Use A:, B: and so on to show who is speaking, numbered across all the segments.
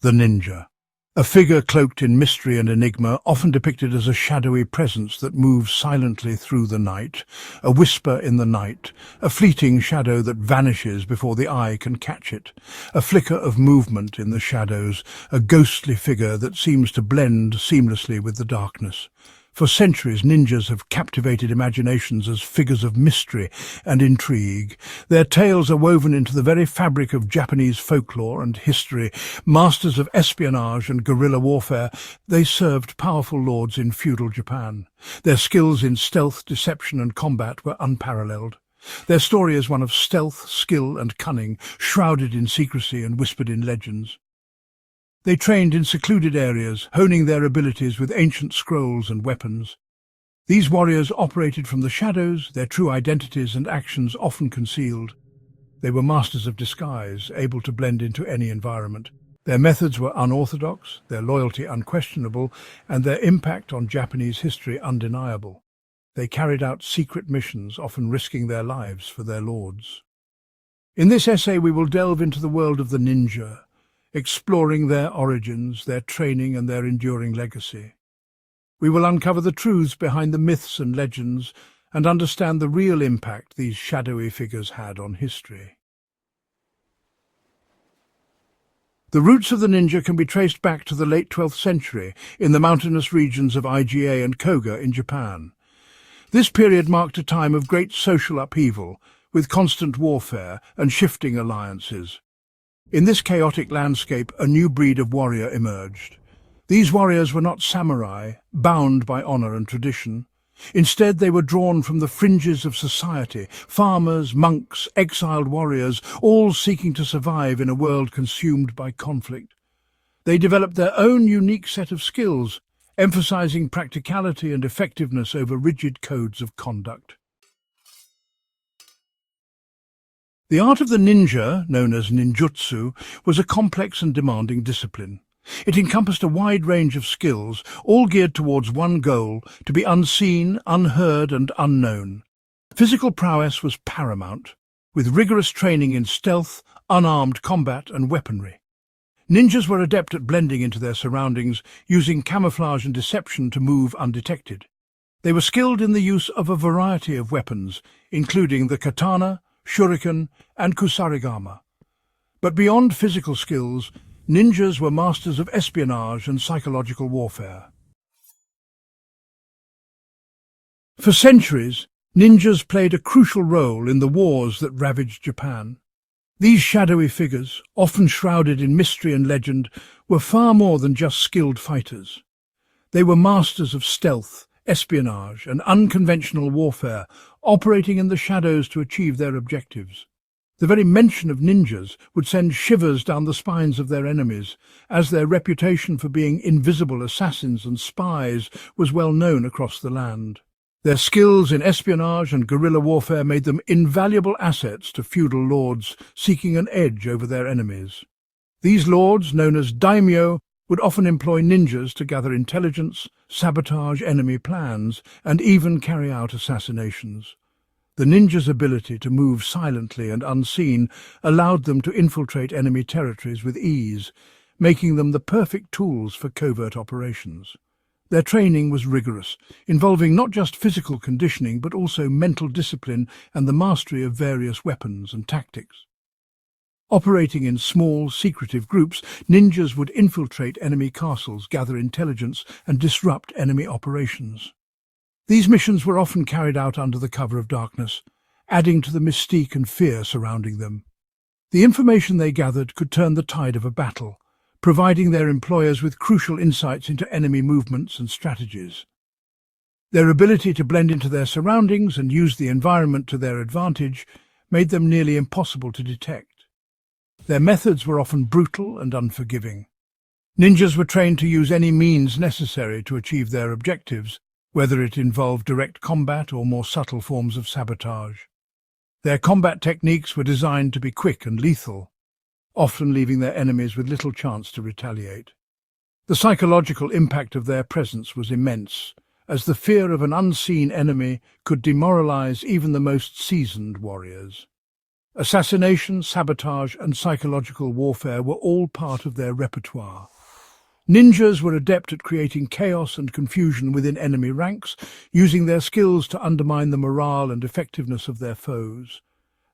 A: The ninja. A figure cloaked in mystery and enigma, often depicted as a shadowy presence that moves silently through the night, a whisper in the night, a fleeting shadow that vanishes before the eye can catch it, a flicker of movement in the shadows, a ghostly figure that seems to blend seamlessly with the darkness. For centuries, ninjas have captivated imaginations as figures of mystery and intrigue. Their tales are woven into the very fabric of Japanese folklore and history. Masters of espionage and guerrilla warfare, they served powerful lords in feudal Japan. Their skills in stealth, deception and combat were unparalleled. Their story is one of stealth, skill and cunning, shrouded in secrecy and whispered in legends. They trained in secluded areas, honing their abilities with ancient scrolls and weapons. These warriors operated from the shadows, their true identities and actions often concealed. They were masters of disguise, able to blend into any environment. Their methods were unorthodox, their loyalty unquestionable, and their impact on Japanese history undeniable. They carried out secret missions, often risking their lives for their lords. In this essay we will delve into the world of the ninja, exploring their origins, their training and their enduring legacy. We will uncover the truths behind the myths and legends and understand the real impact these shadowy figures had on history. The roots of the ninja can be traced back to the late 12th century in the mountainous regions of Iga and Koga in Japan. This period marked a time of great social upheaval, with constant warfare and shifting alliances. In this chaotic landscape, a new breed of warrior emerged. These warriors were not samurai, bound by honor and tradition. Instead, they were drawn from the fringes of society, farmers, monks, exiled warriors, all seeking to survive in a world consumed by conflict. They developed their own unique set of skills, emphasizing practicality and effectiveness over rigid codes of conduct. The art of the ninja, known as ninjutsu, was a complex and demanding discipline. It encompassed a wide range of skills, all geared towards one goal: to be unseen, unheard and unknown. Physical prowess was paramount, with rigorous training in stealth, unarmed combat and weaponry. Ninjas were adept at blending into their surroundings, using camouflage and deception to move undetected. They were skilled in the use of a variety of weapons, including the katana, shuriken and kusarigama. But beyond physical skills, ninjas were masters of espionage and psychological warfare. For centuries, ninjas played a crucial role in the wars that ravaged Japan. These shadowy figures, often shrouded in mystery and legend, were far more than just skilled fighters. They were masters of stealth, espionage and unconventional warfare, operating in the shadows to achieve their objectives. The very mention of ninjas would send shivers down the spines of their enemies, as their reputation for being invisible assassins and spies was well known across the land. Their skills in espionage and guerrilla warfare made them invaluable assets to feudal lords seeking an edge over their enemies. These lords, known as daimyo, would often employ ninjas to gather intelligence, sabotage enemy plans, and even carry out assassinations. The ninjas' ability to move silently and unseen allowed them to infiltrate enemy territories with ease, making them the perfect tools for covert operations. Their training was rigorous, involving not just physical conditioning but also mental discipline and the mastery of various weapons and tactics. Operating in small, secretive groups, ninjas would infiltrate enemy castles, gather intelligence, and disrupt enemy operations. These missions were often carried out under the cover of darkness, adding to the mystique and fear surrounding them. The information they gathered could turn the tide of a battle, providing their employers with crucial insights into enemy movements and strategies. Their ability to blend into their surroundings and use the environment to their advantage made them nearly impossible to detect. Their methods were often brutal and unforgiving. Ninjas were trained to use any means necessary to achieve their objectives, whether it involved direct combat or more subtle forms of sabotage. Their combat techniques were designed to be quick and lethal, often leaving their enemies with little chance to retaliate. The psychological impact of their presence was immense, as the fear of an unseen enemy could demoralize even the most seasoned warriors. Assassination, sabotage, and psychological warfare were all part of their repertoire. Ninjas were adept at creating chaos and confusion within enemy ranks, using their skills to undermine the morale and effectiveness of their foes.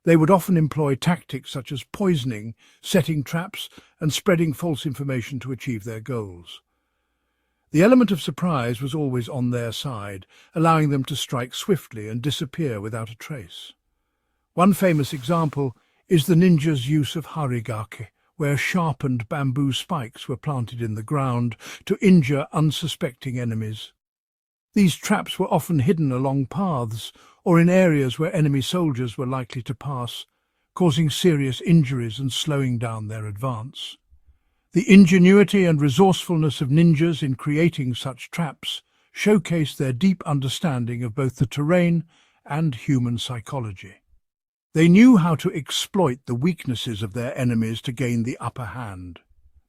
A: They would often employ tactics such as poisoning, setting traps, and spreading false information to achieve their goals. The element of surprise was always on their side, allowing them to strike swiftly and disappear without a trace. One famous example is the ninja's use of harigake, where sharpened bamboo spikes were planted in the ground to injure unsuspecting enemies. These traps were often hidden along paths or in areas where enemy soldiers were likely to pass, causing serious injuries and slowing down their advance. The ingenuity and resourcefulness of ninjas in creating such traps showcased their deep understanding of both the terrain and human psychology. They knew how to exploit the weaknesses of their enemies to gain the upper hand.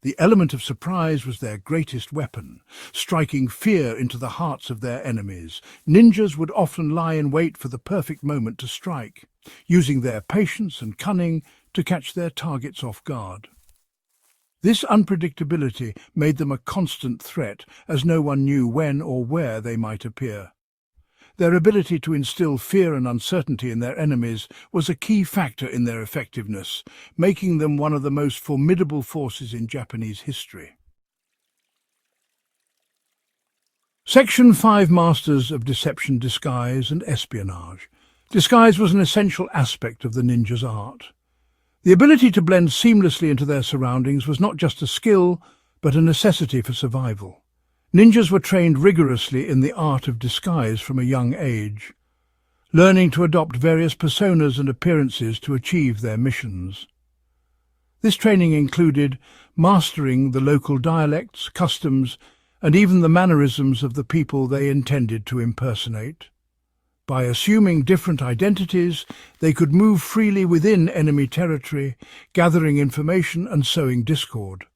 A: The element of surprise was their greatest weapon, striking fear into the hearts of their enemies. Ninjas would often lie in wait for the perfect moment to strike, using their patience and cunning to catch their targets off guard. This unpredictability made them a constant threat, as no one knew when or where they might appear. Their ability to instill fear and uncertainty in their enemies was a key factor in their effectiveness, making them one of the most formidable forces in Japanese history. Section 5: Masters of Deception, Disguise and Espionage. Disguise was an essential aspect of the ninja's art. The ability to blend seamlessly into their surroundings was not just a skill, but a necessity for survival. Ninjas were trained rigorously in the art of disguise from a young age, learning to adopt various personas and appearances to achieve their missions. This training included mastering the local dialects, customs, and even the mannerisms of the people they intended to impersonate. By assuming different identities, they could move freely within enemy territory, gathering information and sowing discord.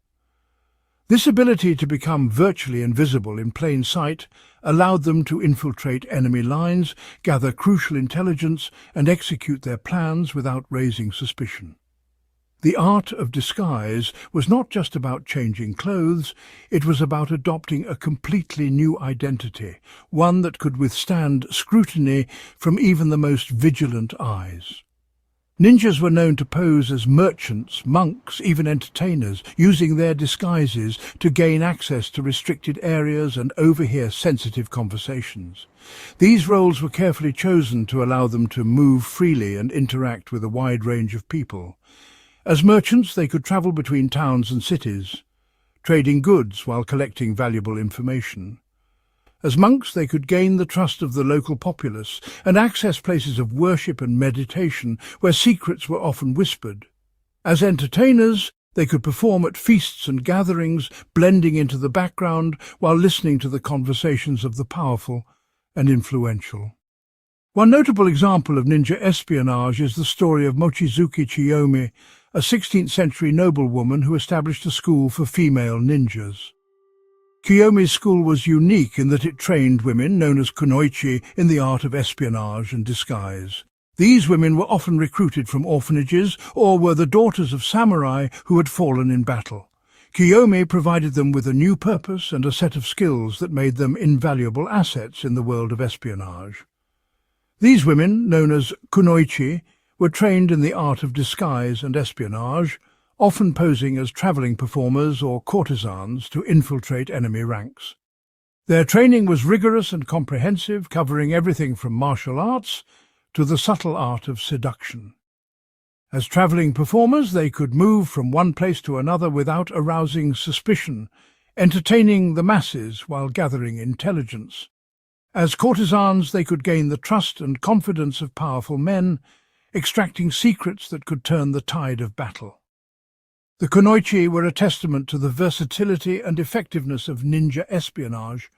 A: This ability to become virtually invisible in plain sight allowed them to infiltrate enemy lines, gather crucial intelligence, and execute their plans without raising suspicion. The art of disguise was not just about changing clothes, it was about adopting a completely new identity, one that could withstand scrutiny from even the most vigilant eyes. Ninjas were known to pose as merchants, monks, even entertainers, using their disguises to gain access to restricted areas and overhear sensitive conversations. These roles were carefully chosen to allow them to move freely and interact with a wide range of people. As merchants, they could travel between towns and cities, trading goods while collecting valuable information. As monks, they could gain the trust of the local populace and access places of worship and meditation where secrets were often whispered. As entertainers, they could perform at feasts and gatherings, blending into the background while listening to the conversations of the powerful and influential. One notable example of ninja espionage is the story of Mochizuki Chiyomi, a 16th-century noblewoman who established a school for female ninjas. Kiyomi's school was unique in that it trained women, known as kunoichi, in the art of espionage and disguise. These women were often recruited from orphanages or were the daughters of samurai who had fallen in battle. Kiyomi provided them with a new purpose and a set of skills that made them invaluable assets in the world of espionage. These women, known as kunoichi, were trained in the art of disguise and espionage, often posing as travelling performers or courtesans to infiltrate enemy ranks. Their training was rigorous and comprehensive, covering everything from martial arts to the subtle art of seduction. As travelling performers, they could move from one place to another without arousing suspicion, entertaining the masses while gathering intelligence. As courtesans, they could gain the trust and confidence of powerful men, extracting secrets that could turn the tide of battle. The kunoichi were a testament to the versatility and effectiveness of ninja espionage,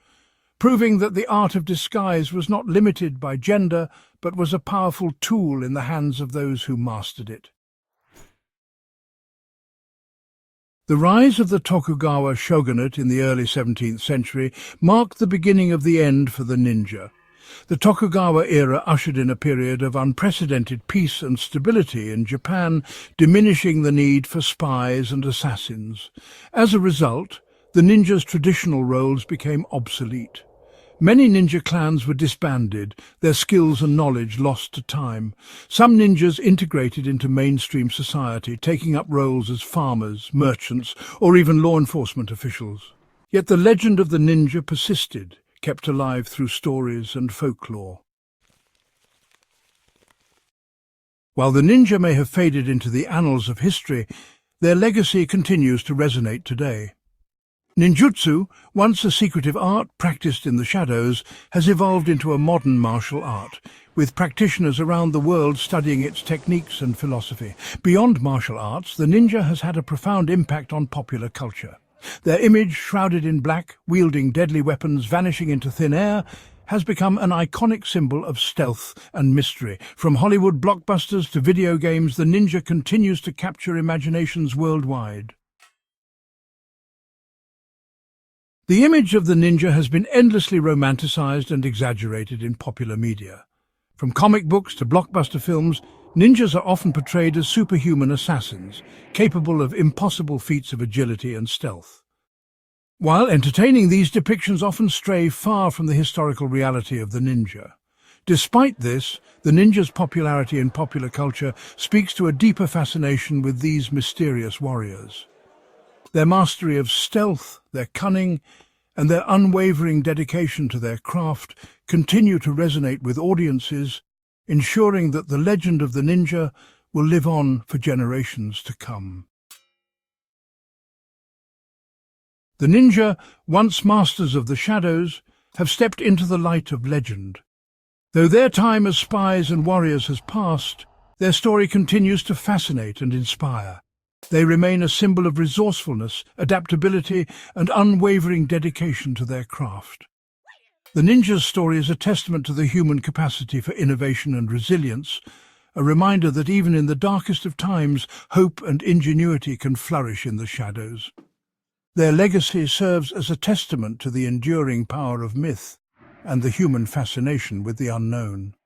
A: proving that the art of disguise was not limited by gender, but was a powerful tool in the hands of those who mastered it. The rise of the Tokugawa shogunate in the early 17th century marked the beginning of the end for the ninja. The Tokugawa era ushered in a period of unprecedented peace and stability in Japan, diminishing the need for spies and assassins. As a result, the ninja's traditional roles became obsolete. Many ninja clans were disbanded, their skills and knowledge lost to time. Some ninjas integrated into mainstream society, taking up roles as farmers, merchants, or even law enforcement officials. Yet the legend of the ninja persisted, kept alive through stories and folklore. While the ninja may have faded into the annals of history, their legacy continues to resonate today. Ninjutsu, once a secretive art practiced in the shadows, has evolved into a modern martial art, with practitioners around the world studying its techniques and philosophy. Beyond martial arts, the ninja has had a profound impact on popular culture. Their image, shrouded in black, wielding deadly weapons, vanishing into thin air, has become an iconic symbol of stealth and mystery. From Hollywood blockbusters to video games, the ninja continues to capture imaginations worldwide. The image of the ninja has been endlessly romanticized and exaggerated in popular media. From comic books to blockbuster films, ninjas are often portrayed as superhuman assassins, capable of impossible feats of agility and stealth. While entertaining, these depictions often stray far from the historical reality of the ninja. Despite this, the ninja's popularity in popular culture speaks to a deeper fascination with these mysterious warriors. Their mastery of stealth, their cunning, and their unwavering dedication to their craft continue to resonate with audiences, ensuring that the legend of the ninja will live on for generations to come. The ninja, once masters of the shadows, have stepped into the light of legend. Though their time as spies and warriors has passed, their story continues to fascinate and inspire. They remain a symbol of resourcefulness, adaptability, and unwavering dedication to their craft. The ninja's story is a testament to the human capacity for innovation and resilience, a reminder that even in the darkest of times, hope and ingenuity can flourish in the shadows. Their legacy serves as a testament to the enduring power of myth and the human fascination with the unknown.